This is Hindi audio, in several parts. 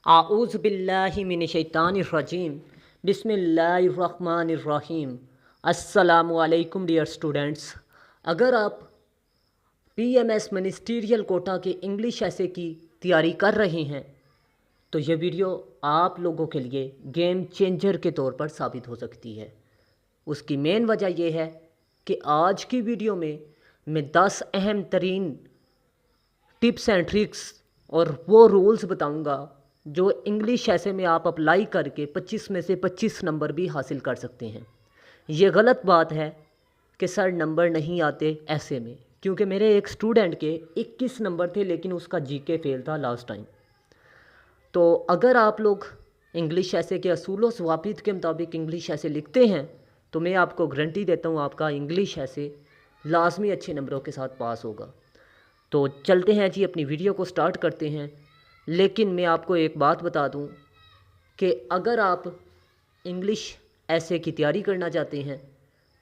आऊज़ बिल्लाहि मिनश-शैतानिर-रजीम। बिस्मिल्लाहिर्रहमानिर्रहीम। अस्सलामु अलैकुम डियर स्टूडेंट्स। अगर आप पीएमएस मिनिस्टीरियल कोटा के इंग्लिश ऐसे की तैयारी कर रहे हैं तो ये वीडियो आप लोगों के लिए गेम चेंजर के तौर पर साबित हो सकती है। उसकी मेन वजह यह है कि आज की वीडियो में मैं 10 अहम तरीन टिप्स एंड ट्रिक्स और वो रूल्स बताऊंगा जो इंग्लिश ऐसे में आप अप्लाई करके 25 में से 25 नंबर भी हासिल कर सकते हैं। ये गलत बात है कि सर नंबर नहीं आते ऐसे में, क्योंकि मेरे एक स्टूडेंट के 21 नंबर थे लेकिन उसका जीके फेल था लास्ट टाइम। तो अगर आप लोग इंग्लिश ऐसे के असूल व ज़वाबित के मुताबिक इंग्लिश ऐसे लिखते हैं तो मैं आपको गारंटी देता हूँ आपका इंग्लिश ऐसे लाजमी अच्छे नंबरों के साथ पास होगा। तो चलते हैं जी, अपनी वीडियो को स्टार्ट करते हैं। लेकिन मैं आपको एक बात बता दूं कि अगर आप इंग्लिश ऐसे की तैयारी करना चाहते हैं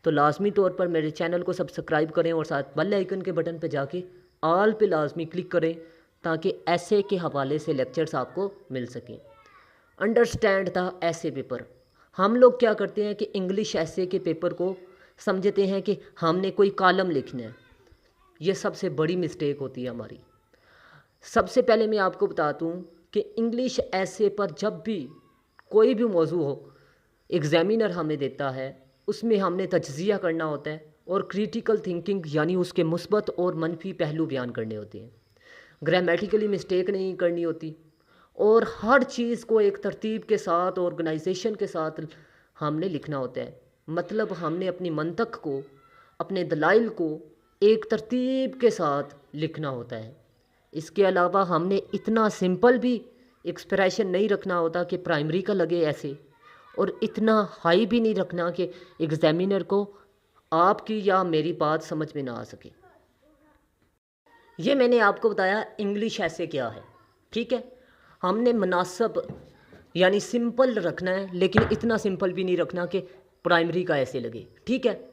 तो लाजमी तौर पर मेरे चैनल को सब्सक्राइब करें और साथ बेल आइकन के बटन पर जाके ऑल पे लाजमी क्लिक करें ताकि ऐसे के हवाले से लेक्चर्स आपको मिल सकें। अंडरस्टैंड द ऐसे पेपर। हम लोग क्या करते हैं कि इंग्लिश ऐसे के पेपर को समझते हैं कि हमने कोई कॉलम लिखना है। ये सबसे बड़ी मिस्टेक होती है हमारी। सबसे पहले मैं आपको बता दूं कि इंग्लिश ऐसे पर जब भी कोई भी मौजू हो एग्ज़ामिनर हमें देता है उसमें हमने तज्ज़िया करना होता है और क्रिटिकल थिंकिंग यानी उसके मुस्बत और मनफी पहलू बयान करने होते हैं। ग्रामेटिकली मिस्टेक नहीं करनी होती और हर चीज़ को एक तरतीब के साथ ऑर्गेनाइजेशन के साथ हमने लिखना होता है। मतलब हमने अपनी मंतक को, अपने दलाइल को एक तरतीब के साथ लिखना होता है। इसके अलावा हमने इतना सिंपल भी एक्सप्रेशन नहीं रखना होता कि प्राइमरी का लगे ऐसे, और इतना हाई भी नहीं रखना कि एग्ज़ामिनर को आपकी या मेरी बात समझ में ना आ सके। ये मैंने आपको बताया इंग्लिश ऐसे क्या है, ठीक है। हमने मुनासिब यानी सिंपल रखना है, लेकिन इतना सिंपल भी नहीं रखना कि प्राइमरी का ऐसे लगे, ठीक है।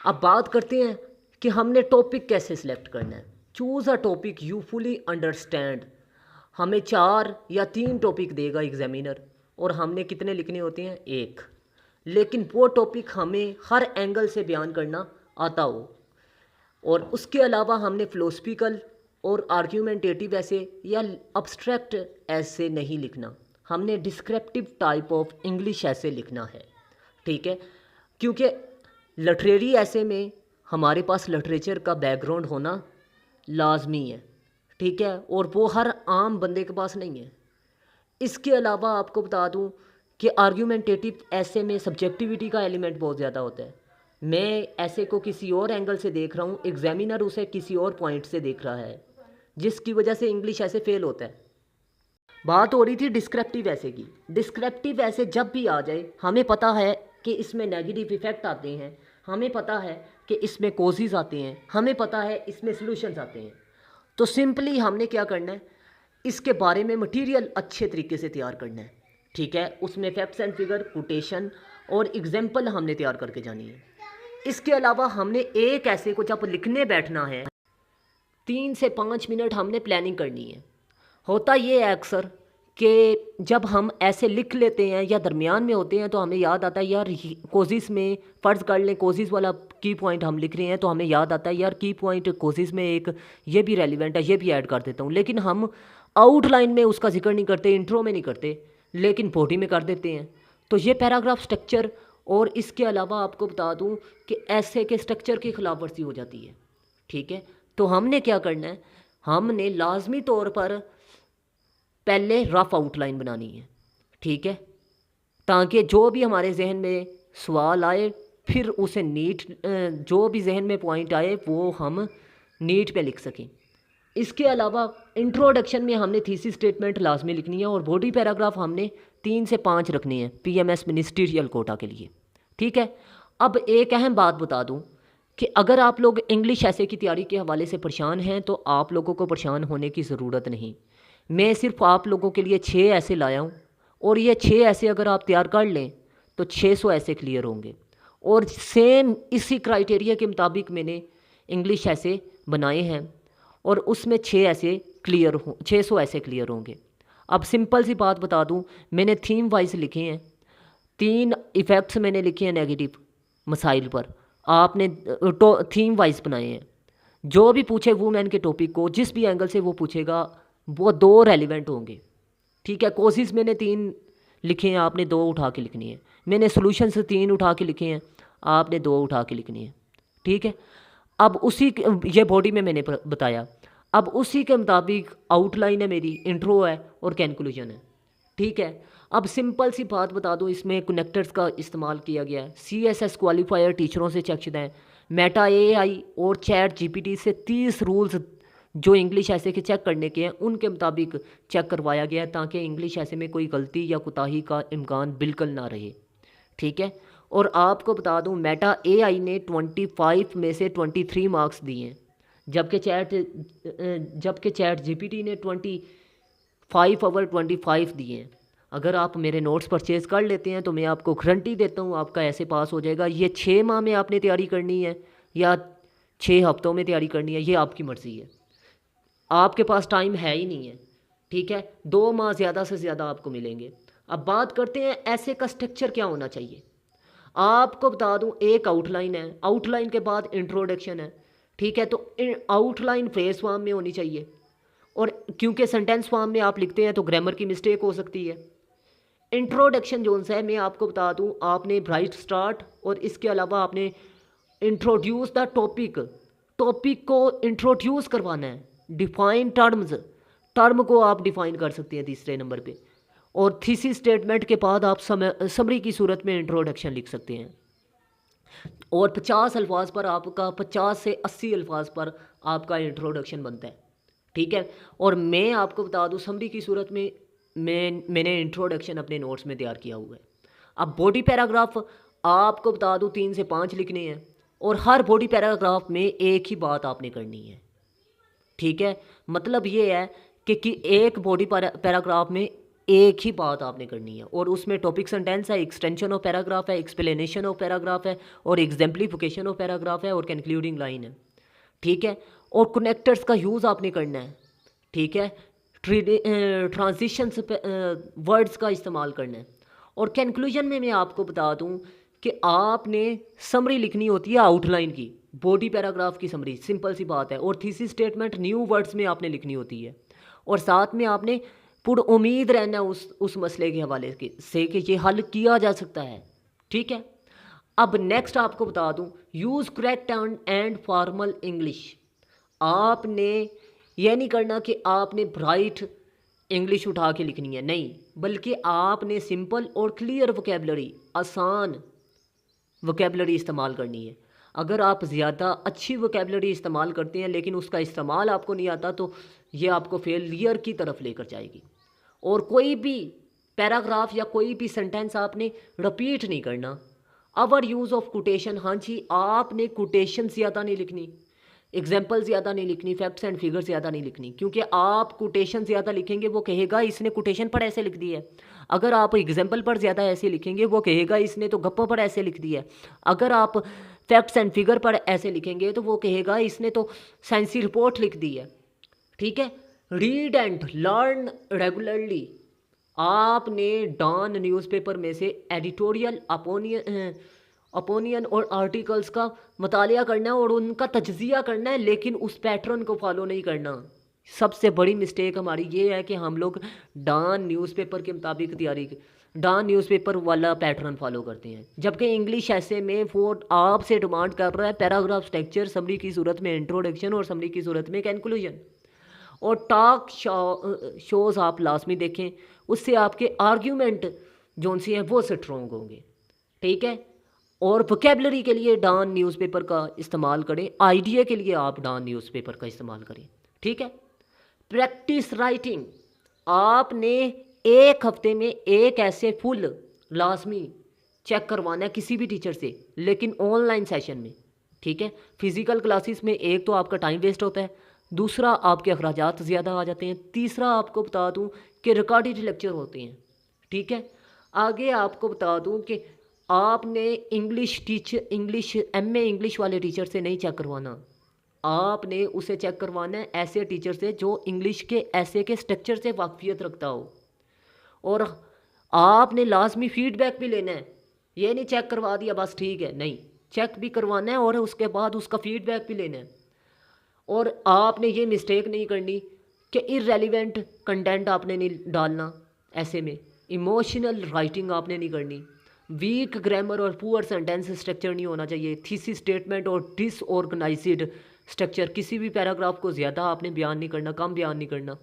अब बात करते हैं कि हमने टॉपिक कैसे सिलेक्ट करना है। Choose a topic you fully understand. हमें 4 या 3 टॉपिक देगा एग्ज़ामिनर और हमने कितने लिखने होते हैं? 1। लेकिन वो टॉपिक हमें हर एंगल से बयान करना आता हो। और उसके अलावा हमने फ़िलोसफिकल और आर्ग्यूमेंटेटिव ऐसे या अब्स्ट्रैक्ट ऐसे नहीं लिखना, हमने डिस्क्रिप्टिव टाइप ऑफ इंग्लिश ऐसे लिखना है, ठीक है। क्योंकि लिटरेरी ऐसे में हमारे पास लिटरेचर का बैकग्राउंड होना लाजमी है, ठीक है, और वो हर आम बंदे के पास नहीं है। इसके अलावा आपको बता दूं कि आर्ग्यूमेंटेटिव ऐसे में सब्जेक्टिविटी का एलिमेंट बहुत ज़्यादा होता है। मैं ऐसे को किसी और एंगल से देख रहा हूँ, एग्जामिनर उसे किसी और पॉइंट से देख रहा है, जिसकी वजह से इंग्लिश ऐसे फेल होता है। बात हो रही थी डिस्क्रिप्टिव ऐसे की। डिस्क्रिप्टिव ऐसे जब भी आ जाए हमें पता है कि इसमें नेगेटिव इफ़ेक्ट आते हैं, हमें पता है कि इसमें कोजेज़ आते हैं, हमें पता है इसमें सॉल्यूशंस आते हैं। तो सिंपली हमने क्या करना है, इसके बारे में मटेरियल अच्छे तरीके से तैयार करना है, ठीक है। उसमें फैक्ट्स एंड फिगर, कोटेशन और एग्जाम्पल हमने तैयार करके जानी है। इसके अलावा हमने एक ऐसे को जब लिखने बैठना है 3 से 5 मिनट हमने प्लानिंग करनी है। होता ये है अक्सर कि जब हम ऐसे लिख लेते हैं या दरमियान में होते हैं तो हमें याद आता है यार कोजिस में, फ़र्ज़ कर लें कोजिस वाला की पॉइंट हम लिख रहे हैं तो हमें याद आता है यार की पॉइंट कोजिस में एक ये भी रेलिवेंट है, ये भी ऐड कर देता हूँ। लेकिन हम आउटलाइन में उसका जिक्र नहीं करते, इंट्रो में नहीं करते, लेकिन बॉडी में कर देते हैं। तो ये पैराग्राफ स्ट्रक्चर, और इसके अलावा आपको बता दूँ कि ऐसे के स्ट्रक्चर की खिलाफ वर्जी हो जाती है, ठीक है। तो हमने क्या करना है, हमने लाजमी तौर पर पहले रफ़ आउटलाइन बनानी है, ठीक है, ताकि जो भी हमारे जहन में सवाल आए फिर उसे नीट, जो भी जहन में पॉइंट आए वो हम नीट पे लिख सकें। इसके अलावा इंट्रोडक्शन में हमने थीसिस स्टेटमेंट लाजमी लिखनी है और बॉडी पैराग्राफ हमने 3 से 5 रखने हैं पीएमएस मिनिस्टीरियल कोटा के लिए, ठीक है। अब एक अहम बात बता दूं कि अगर आप लोग इंग्लिश ऐसे की तैयारी के हवाले से परेशान हैं तो आप लोगों को परेशान होने की ज़रूरत नहीं। मैं सिर्फ आप लोगों के लिए 6 ऐसे लाया हूँ और ये 6 ऐसे अगर आप तैयार कर लें तो 600 ऐसे क्लियर होंगे। और सेम इसी क्राइटेरिया के मुताबिक मैंने इंग्लिश ऐसे बनाए हैं और उसमें 6 ऐसे क्लियर हो, 600 ऐसे क्लियर होंगे। अब सिंपल सी बात बता दूं, मैंने थीम वाइज लिखे हैं, 3 इफ़ेक्ट्स मैंने लिखे हैं नेगेटिव मसाइल पर, आपने थीम वाइज बनाए हैं। जो भी पूछे वुमेन के टॉपिक को जिस भी एंगल से वो पूछेगा वो 2 रेलिवेंट होंगे। ठीक है, कोशिश मैंने 3 लिखे हैं, आपने 2 उठा के लिखनी है। मैंने सोल्यूशन से 3 उठा के लिखे हैं, आपने 2 उठा के लिखनी है। ठीक है, अब उसी ये बॉडी में मैंने बताया, अब उसी के मुताबिक आउटलाइन है मेरी, इंट्रो है और कंक्लूजन है। ठीक है, अब सिंपल सी बात बता दूं, इसमें कनेक्टर्स का इस्तेमाल किया गया है। CSS क्वालिफायर टीचरों से चेक शुदा है। मेटा AI और चैट GPT से 30 रूल्स जो इंग्लिश ऐसे के चेक करने के हैं उनके मुताबिक चेक करवाया गया है, ताकि इंग्लिश ऐसे में कोई गलती या कोताही का इम्कान बिल्कुल ना रहे। ठीक है, और आपको बता दूं मेटा AI ने 25 में से 23 मार्क्स दिए हैं, जबकि चैट GPT ने 25 दिए हैं। अगर आप मेरे नोट्स परचेज़ कर लेते हैं तो मैं आपको गारंटी देता हूँ आपका ऐसे पास हो जाएगा। ये 6 माह में आपने तैयारी करनी है या 6 हफ्तों में तैयारी करनी है, ये आपकी मर्ज़ी है, आपके पास टाइम है ही नहीं है। ठीक है, 2 माह ज़्यादा से ज़्यादा आपको मिलेंगे। अब बात करते हैं ऐसे का स्ट्रक्चर क्या होना चाहिए। आपको बता दूं, एक आउटलाइन है, आउटलाइन के बाद इंट्रोडक्शन है। ठीक है, तो आउटलाइन फ्रेज फॉर्म में होनी चाहिए, और क्योंकि सेंटेंस फॉर्म में आप लिखते हैं तो ग्रामर की मिस्टेक हो सकती है। इंट्रोडक्शन जोन सा है, मैं आपको बता दूं, आपने ब्राइट स्टार्ट और इसके अलावा आपने इंट्रोड्यूस द टॉपिक को इंट्रोड्यूस करवाना है। डिफाइन टर्म को आप डिफाइन कर सकते हैं तीसरे नंबर पे, और थीसिस स्टेटमेंट के बाद आप समरी की सूरत में इंट्रोडक्शन लिख सकते हैं, और 50 अल्फाज पर आपका 50 से 80 अल्फाज पर आपका इंट्रोडक्शन बनता है। ठीक है, और मैं आपको बता दूं समरी की सूरत में मैंने इंट्रोडक्शन अपने नोट्स में तैयार किया हुआ है। अब बॉडी पैराग्राफ आपको बता दूं 3 से 5 लिखने हैं, और हर बॉडी पैराग्राफ में एक ही बात आपने करनी है। ठीक है, मतलब ये है कि एक बॉडी पैराग्राफ में एक ही बात आपने करनी है, और उसमें टॉपिक सेंटेंस है, एक्सटेंशन ऑफ पैराग्राफ है, एक्सप्लेनेशन ऑफ पैराग्राफ है, और एग्जाम्पलीफिकेशन ऑफ पैराग्राफ है, और कंक्लूडिंग लाइन है। ठीक है, और कनेक्टर्स का यूज़ आपने करना है। ठीक है, ट्रांजिशंस वर्ड्स का इस्तेमाल करना है, और कंक्लूजन में मैं आपको बता दूं कि आपने समरी लिखनी होती है आउटलाइन की, बॉडी पैराग्राफ की समरी, सिंपल सी बात है, और थीसिस स्टेटमेंट न्यू वर्ड्स में आपने लिखनी होती है, और साथ में आपने पूर्ण उम्मीद रहना उस मसले के हवाले से कि ये हल किया जा सकता है। ठीक है, अब नेक्स्ट आपको बता दूं, use correct and formal English. आपने यह नहीं करना कि आपने ब्राइट इंग्लिश उठा के लिखनी है, नहीं, बल्कि आपने सिंपल और क्लियर वोकेबलरी, आसान वोकेबलरी इस्तेमाल करनी है। अगर आप ज़्यादा अच्छी वोकेबलरी इस्तेमाल करते हैं लेकिन उसका इस्तेमाल आपको नहीं आता तो ये आपको फेलियर की तरफ लेकर जाएगी। और कोई भी पैराग्राफ या कोई भी सेंटेंस आपने रिपीट नहीं करना। अवर यूज़ ऑफ कोटेशन, हाँ जी, आपने कोटेशन ज़्यादा नहीं लिखनी, एग्जाम्पल ज़्यादा नहीं लिखनी, फैक्ट्स एंड फिगर ज़्यादा नहीं लिखनी, क्योंकि आप कोटेशन ज़्यादा लिखेंगे वो कहेगा इसने कोटेशन पर ऐसे लिख दी है। अगर आप एग्जाम्पल पर ज़्यादा ऐसे लिखेंगे वो कहेगा इसने तो गप्पों पर ऐसे लिख दिया है। अगर आप फैक्ट्स एंड फिगर पर ऐसे लिखेंगे तो वो कहेगा इसने तो साइंसी रिपोर्ट लिख दी है। ठीक है, रीड एंड लर्न रेगुलरली। आपने डॉन न्यूज़पेपर में से एडिटोरियल ओपिनियन और आर्टिकल्स का मतालिया करना है और उनका तज्जिया करना है, लेकिन उस पैटर्न को फॉलो नहीं करना। सबसे बड़ी मिस्टेक हमारी ये है कि हम लोग डॉन न्यूज़पेपर के मुताबिक डॉन न्यूज़पेपर वाला पैटर्न फॉलो करते हैं, जबकि इंग्लिश ऐसे में वो आपसे डिमांड कर रहा है पैराग्राफ स्ट्रक्चर, समरी की सूरत में इंट्रोडक्शन और समरी की सूरत में कंक्लूजन। और टॉक शोज़ आप लाजमी देखें, उससे आपके आर्ग्यूमेंट जो सी हैं वो स्ट्रॉन्ग होंगे। ठीक है, और वोकेबलरी के लिए डॉन न्यूज़पेपर का इस्तेमाल करें, आइडिया के लिए आप डॉन न्यूज़पेपर का इस्तेमाल करें। ठीक है, प्रैक्टिस राइटिंग, आपने एक हफ्ते में एक ऐसे फुल लाजमी चेक करवाना है किसी भी टीचर से, लेकिन ऑनलाइन सेशन में। ठीक है, फिज़िकल क्लासेस में एक तो आपका टाइम वेस्ट होता है, दूसरा आपके अखराजात ज़्यादा आ जाते हैं, तीसरा आपको बता दूं कि रिकॉर्डेड लेक्चर होते हैं। ठीक है, आगे आपको बता दूं कि आपने इंग्लिश MA इंग्लिश वाले टीचर से नहीं चेक करवाना, आपने उसे चेक करवाना है ऐसे टीचर से जो इंग्लिश के ऐसे के स्ट्रक्चर से वाकफियत रखता हो। और आपने लाजमी फीडबैक भी लेना है। ये नहीं चेक करवा दिया बस ठीक है, नहीं, चेक भी करवाना है और उसके बाद उसका फीडबैक भी लेना है। और आपने ये मिस्टेक नहीं करनी कि इररेलेवेंट कंटेंट आपने नहीं डालना, ऐसे में इमोशनल राइटिंग आपने नहीं करनी, वीक ग्रामर और पुअर सेंटेंस स्ट्रक्चर नहीं होना चाहिए, थीसिस स्टेटमेंट और डिसऑर्गेनाइज्ड स्ट्रक्चर, किसी भी पैराग्राफ को ज़्यादा आपने बयान नहीं करना, कम बयान नहीं करना।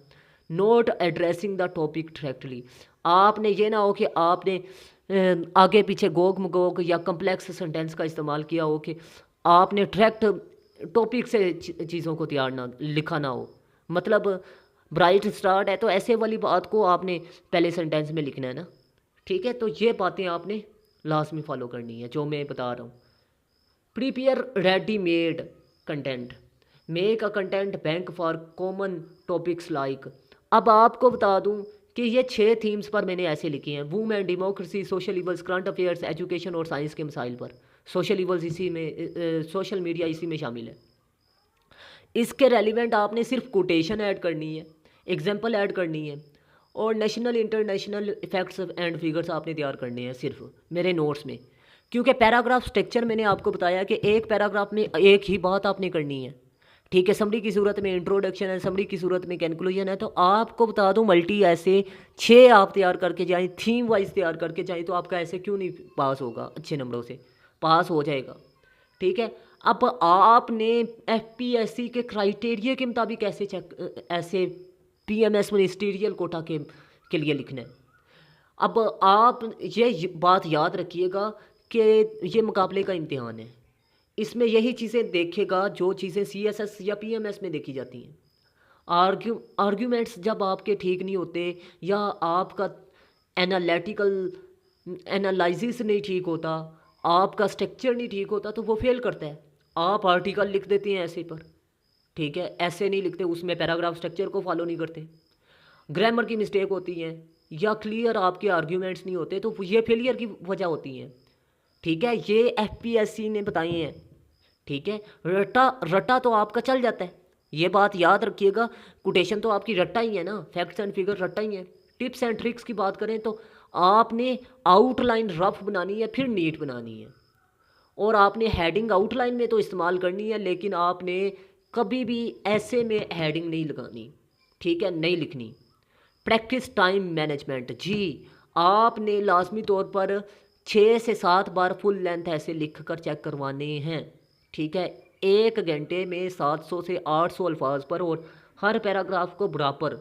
Note addressing the topic directly, आपने ये ना हो कि आपने आगे पीछे गोग मगोग या कम्प्लेक्स सेंटेंस का इस्तेमाल किया हो कि आपने डायरेक्ट टॉपिक से चीज़ों को तैयार ना लिखा ना हो। मतलब ब्राइट स्टार्ट है तो ऐसे वाली बात को आपने पहले सेंटेंस में लिखना है ना, ठीक है। तो ये बातें आपने लास्ट में फॉलो करनी है जो मैं बता रहा हूँ। Prepare readymade content, make a content bank for common topics like. अब आपको बता दूं कि ये 6 थीम्स पर मैंने ऐसे लिखे हैं, women, democracy, social evils, current affairs, education और साइंस के मसाइल पर। सोशल इवल्स इसी में, सोशल मीडिया इसी में शामिल है। इसके रेलिवेंट आपने सिर्फ कोटेशन ऐड करनी है, एग्जाम्पल ऐड करनी है और national international facts and figures आपने तैयार करने हैं सिर्फ मेरे नोट्स में। क्योंकि पैराग्राफ स्ट्रक्चर मैंने आपको बताया कि एक पैराग्राफ में एक ही बात आपने करनी है, ठीक है। समरी की सूरत में इंट्रोडक्शन है, समरी की सूरत में कंक्लूजन है। तो आपको बता दूं मल्टी ऐसे 6 आप तैयार करके जाएं, थीम वाइज तैयार करके जाएं, तो आपका ऐसे क्यों नहीं पास होगा, अच्छे नंबरों से पास हो जाएगा, ठीक है। अब आपने एफपीएससी के क्राइटेरिया के मुताबिक ऐसे पीएमएस मिनिस्टीरियल कोटा के लिए लिखना है। अब आप ये बात याद रखिएगा कि ये मुकाबले का इम्तिहान है, इसमें यही चीज़ें देखेगा जो चीज़ें सीएसएस या पीएमएस में देखी जाती हैं। आर्ग्यूमेंट्स जब आपके ठीक नहीं होते या आपका एनालिटिकल एनालिसिस नहीं ठीक होता, आपका स्ट्रक्चर नहीं ठीक होता, तो वो फेल करता है। आप आर्टिकल लिख देते हैं ऐसे पर, ठीक है, ऐसे नहीं लिखते, उसमें पैराग्राफ स्ट्रक्चर को फॉलो नहीं करते, ग्रामर की मिस्टेक होती है या क्लियर आपके आर्ग्यूमेंट्स नहीं होते, तो ये फेलियर की वजह होती हैं, ठीक है। ये एफपीएससी ने बताए हैं, ठीक है। रट्टा तो आपका चल जाता है, ये बात याद रखिएगा। कोटेशन तो आपकी रट्टा ही है ना, फैक्ट्स एंड फिगर रट्टा ही है। टिप्स एंड ट्रिक्स की बात करें तो आपने आउटलाइन रफ बनानी है, फिर नीट बनानी है, और आपने हेडिंग आउटलाइन में तो इस्तेमाल करनी है, लेकिन आपने कभी भी ऐसे में हेडिंग नहीं लगानी, ठीक है, नहीं लिखनी। प्रैक्टिस टाइम मैनेजमेंट, जी आपने लाजमी तौर पर 6 से 7 बार फुल लेंथ ऐसे लिख कर चेक करवाने हैं, ठीक है। 1 घंटे में 700 से 800 अल्फाज पर, और हर पैराग्राफ को बराबर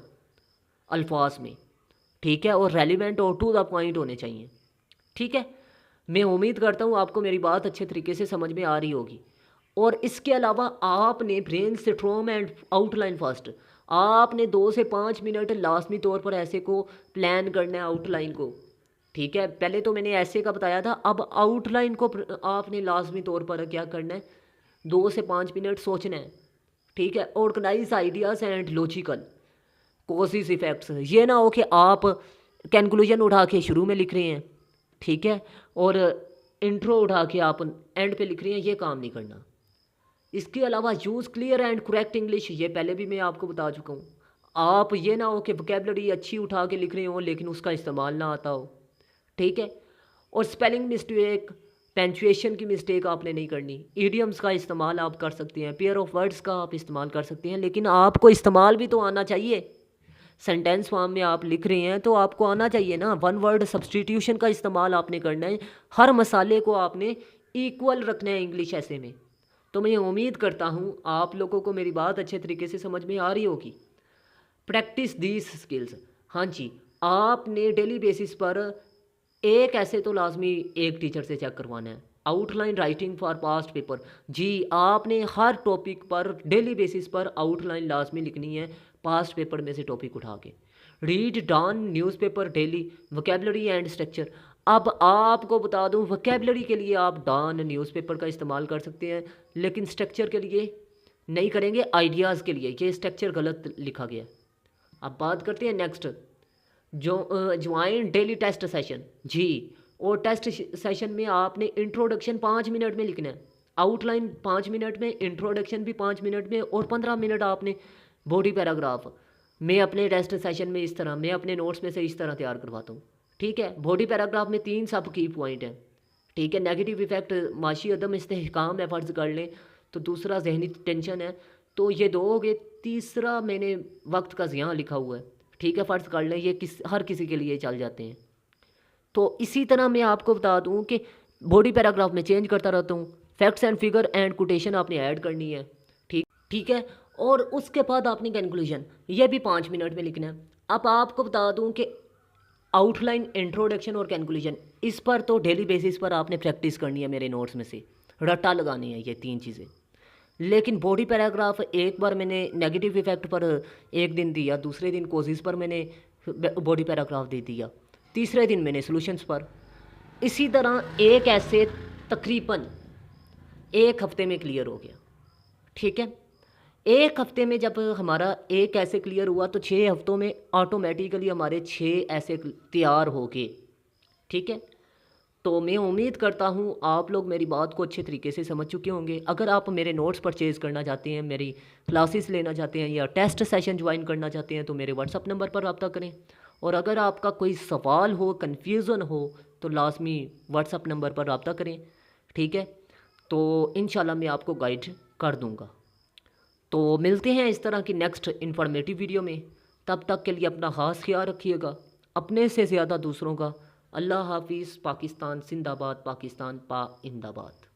अल्फाज में, ठीक है, और रेलिवेंट और टू द पॉइंट होने चाहिए, ठीक है। मैं उम्मीद करता हूँ आपको मेरी बात अच्छे तरीके से समझ में आ रही होगी। और इसके अलावा आपने ब्रेन स्ट्रोम एंड आउटलाइन फास्ट, आपने 2 से 5 मिनट लाजमी तौर पर ऐसे को प्लान करना है आउटलाइन को, ठीक है। पहले तो मैंने ऐसे का बताया था, अब आउटलाइन को आपने लाजमी तौर पर क्या करना है, 2 से 5 मिनट सोचना है, ठीक है। Organize ideas and logical causes effects, ये ना हो कि आप कंक्लूजन उठा के शुरू में लिख रहे हैं, ठीक है, और इंट्रो उठा के आप एंड पे लिख रहे हैं, ये काम नहीं करना। इसके अलावा use clear and correct English, ये पहले भी मैं आपको बता चुका हूँ। आप ये ना हो कि वोकैबुलरी अच्छी उठा के लिख रहे हो लेकिन उसका इस्तेमाल ना आता हो, ठीक है। और स्पेलिंग मिस्टेक, पंक्चुएशन की मिस्टेक आपने नहीं करनी। इडियम्स का इस्तेमाल आप कर सकते हैं, पेयर ऑफ वर्ड्स का आप इस्तेमाल कर सकते हैं, लेकिन आपको इस्तेमाल भी तो आना चाहिए। सेंटेंस फॉर्म में आप लिख रहे हैं तो आपको आना चाहिए ना। वन वर्ड सब्सटीट्यूशन का इस्तेमाल आपने करना है, हर मसाले को आपने इक्वल रखना है इंग्लिश ऐसे में। तो मैं उम्मीद करता हूँ आप लोगों को मेरी बात अच्छे तरीके से समझ में आ रही होगी। प्रैक्टिस दीज स्किल्स, हाँ जी, आपने डेली बेसिस पर एक ऐसे तो लाजमी एक टीचर से चेक करवाना है। Outline writing for past paper, जी आपने हर टॉपिक पर डेली बेसिस पर आउटलाइन लाजमी लिखनी है, पास्ट पेपर में से टॉपिक उठा के। Read Dawn newspaper daily, vocabulary and structure. अब आपको बता दूं, वोकैबुलरी के लिए आप डॉन न्यूज़पेपर का इस्तेमाल कर सकते हैं, लेकिन स्ट्रक्चर के लिए नहीं करेंगे। आइडियाज़ के लिए ये स्ट्रक्चर गलत लिखा गया। अब बात करते हैं नेक्स्ट, जो ज्वाइन डेली टेस्ट सेशन, जी, और टेस्ट सेशन में आपने इंट्रोडक्शन 5 मिनट में लिखना है, आउटलाइन 5 मिनट में, इंट्रोडक्शन भी 5 मिनट में, और 15 मिनट आपने बॉडी पैराग्राफ। मैं अपने टेस्ट सेशन में इस तरह, मैं अपने नोट्स में से इस तरह तैयार करवाता हूँ। ठीक है, बॉडी पैराग्राफ में 3 सब की पॉइंट हैं। ठीक है, नेगेटिव इफेक्ट माशी अदम इस्तेहकाम है फ़र्ज़ कर लें, तो दूसरा जहनी टेंशन है, तो ये 2 हो गए। तीसरा मैंने वक्त का ज़ियाँ लिखा हुआ है। ठीक है, फ़र्ज़ कर लें ये हर किसी के लिए चल जाते हैं। तो इसी तरह मैं आपको बता दूं कि बॉडी पैराग्राफ में चेंज करता रहता हूँ। Facts and figure and quotation आपने ऐड करनी है। ठीक ठीक है, और उसके बाद आपने कंक्लूजन, ये भी 5 मिनट में लिखना है। अब आपको बता दूं कि आउटलाइन, इंट्रोडक्शन और कंक्लूजन, इस पर तो डेली बेसिस पर आपने प्रैक्टिस करनी है। मेरे नोट्स में से रट्टा लगानी है ये 3 चीज़ें। लेकिन बॉडी पैराग्राफ एक बार मैंने नेगेटिव इफेक्ट पर एक दिन दिया, दूसरे दिन कोजिस पर मैंने बॉडी पैराग्राफ दे दिया, तीसरे दिन मैंने सॉल्यूशंस पर। इसी तरह एक ऐसे तकरीबन 1 हफ्ते में क्लियर हो गया। ठीक है, 1 हफ्ते में जब हमारा एक ऐसे क्लियर हुआ तो 6 हफ्तों में ऑटोमेटिकली हमारे 6 ऐसे तैयार हो गए। ठीक है, तो मैं उम्मीद करता हूँ आप लोग मेरी बात को अच्छे तरीके से समझ चुके होंगे। अगर आप मेरे नोट्स परचेज़ करना चाहते हैं, मेरी क्लासेस लेना चाहते हैं या टेस्ट सेशन ज्वाइन करना चाहते हैं, तो मेरे व्हाट्सअप नंबर पर रब्ता करें। और अगर आपका कोई सवाल हो, कन्फ्यूज़न हो, तो लाजमी व्हाट्सअप नंबर पर रब्ता करें। ठीक है, तो इंशाल्लाह मैं आपको गाइड कर दूँगा। तो मिलते हैं इस तरह की नेक्स्ट इन्फॉर्मेटिव वीडियो में। तब तक के लिए अपना ख़ास ख्याल रखिएगा, अपने से ज़्यादा दूसरों का। अल्लाह हाफिज़। पाकिस्तान जिंदाबाद, पाकिस्तान पा इंदाबाद।